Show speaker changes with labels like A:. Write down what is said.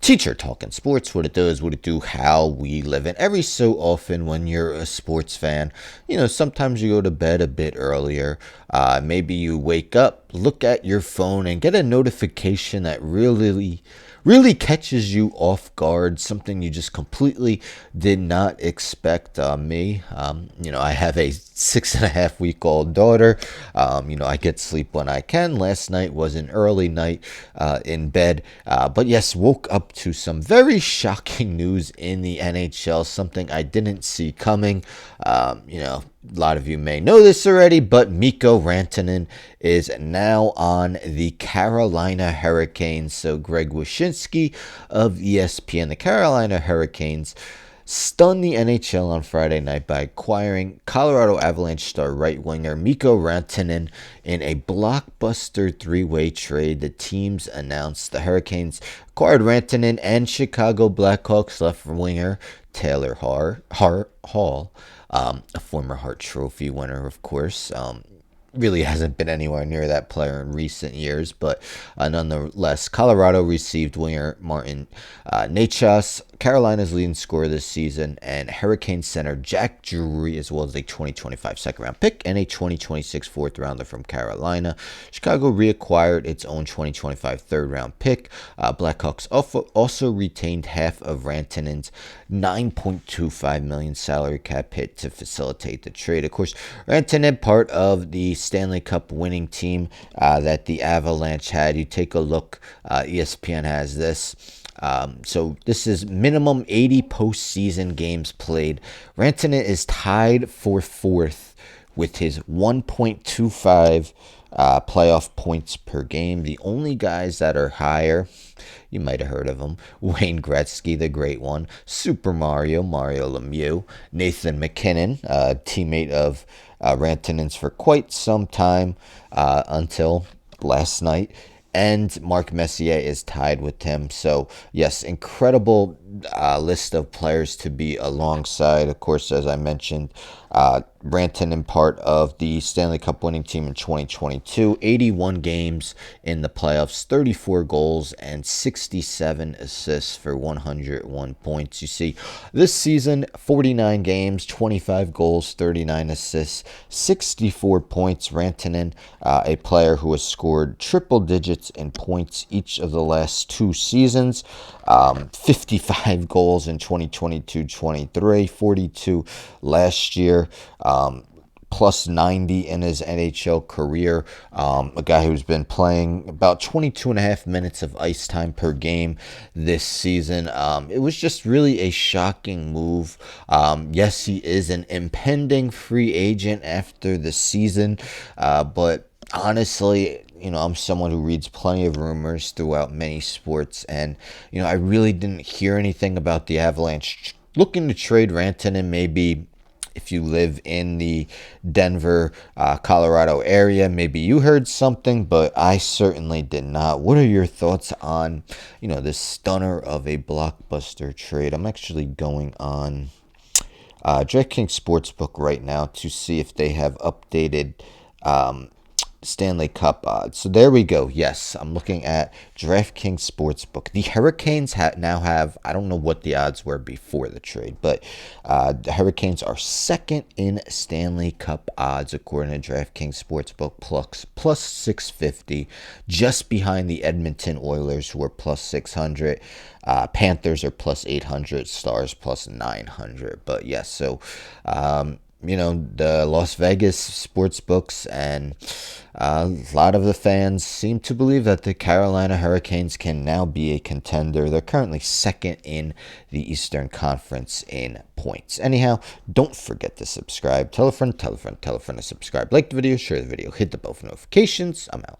A: Teacher Talking Sports, what it does, what it do, how we live. And every so often when you're a sports fan, sometimes you go to bed a bit earlier. Maybe you wake up, look at your phone, and get a notification that really catches you off guard, something you just completely did not expect. I have a 6.5-week-old daughter. I get sleep when I can. Last night was an early night in bed, but yes, woke up to some very shocking news in the NHL, something I didn't see coming. A lot of you may know this already, but Mikko Rantanen is now on the Carolina Hurricanes. So Greg Wyshynski of ESPN, the Carolina Hurricanes stunned the NHL on Friday night by acquiring Colorado Avalanche star right winger Mikko Rantanen in a blockbuster three-way trade. The teams announced the Hurricanes acquired Rantanen and Chicago Blackhawks left winger Taylor Hall, a former Hart Trophy winner, of course. Really hasn't been anywhere near that player in recent years, but nonetheless, Colorado received winger Martin Necas, Carolina's leading scorer this season, and Hurricane center Jack Drury, as well as a 2025 second-round pick and a 2026 fourth-rounder from Carolina. Chicago reacquired its own 2025 third-round pick. Blackhawks also retained half of Rantanen's $9.25 million salary cap hit to facilitate the trade. Of course, Rantanen, part of the Stanley Cup winning team that the Avalanche had. You take a look, ESPN has this. So this is minimum 80 postseason games played. Rantanen is tied for fourth with his 1.25 playoff points per game. The only guys that are higher, you might have heard of them: Wayne Gretzky, the great one; Super Mario Lemieux; Nathan MacKinnon, teammate of Rantanen's for quite some time until last night. And Mark Messier is tied with him. So, yes, incredible list of players to be alongside. Of course, as I mentioned, Rantanen, part of the Stanley Cup winning team in 2022, 81 games in the playoffs, 34 goals, and 67 assists for 101 points. You see, this season, 49 games, 25 goals, 39 assists, 64 points. Rantanen, a player who has scored triple digits in points each of the last two seasons. 55 goals in 2022-23, 42 last year, plus 90 in his NHL career. A guy who's been playing about 22.5 minutes of ice time per game this season. It was just really a shocking move. Yes, he is an impending free agent after the season, but honestly, I'm someone who reads plenty of rumors throughout many sports, and, I really didn't hear anything about the Avalanche looking to trade Rantanen. Maybe if you live in the Denver, Colorado area, maybe you heard something, but I certainly did not. What are your thoughts on, this stunner of a blockbuster trade? I'm actually going on DraftKings Sportsbook right now to see if they have updated Stanley Cup odds. So there we go. Yes, I'm looking at DraftKings Sportsbook. The Hurricanes now have, I don't know what the odds were before the trade, but the Hurricanes are second in Stanley Cup odds according to DraftKings Sportsbook, plus 650, just behind the Edmonton Oilers, who are plus 600. Panthers are plus 800, Stars plus 900. But yes, so the Las Vegas sports books and a lot of the fans seem to believe that the Carolina Hurricanes can now be a contender. They're currently second in the Eastern Conference in points. Anyhow, don't forget to subscribe. Tell a friend to subscribe. Like the video, share the video, hit the bell for notifications. I'm out.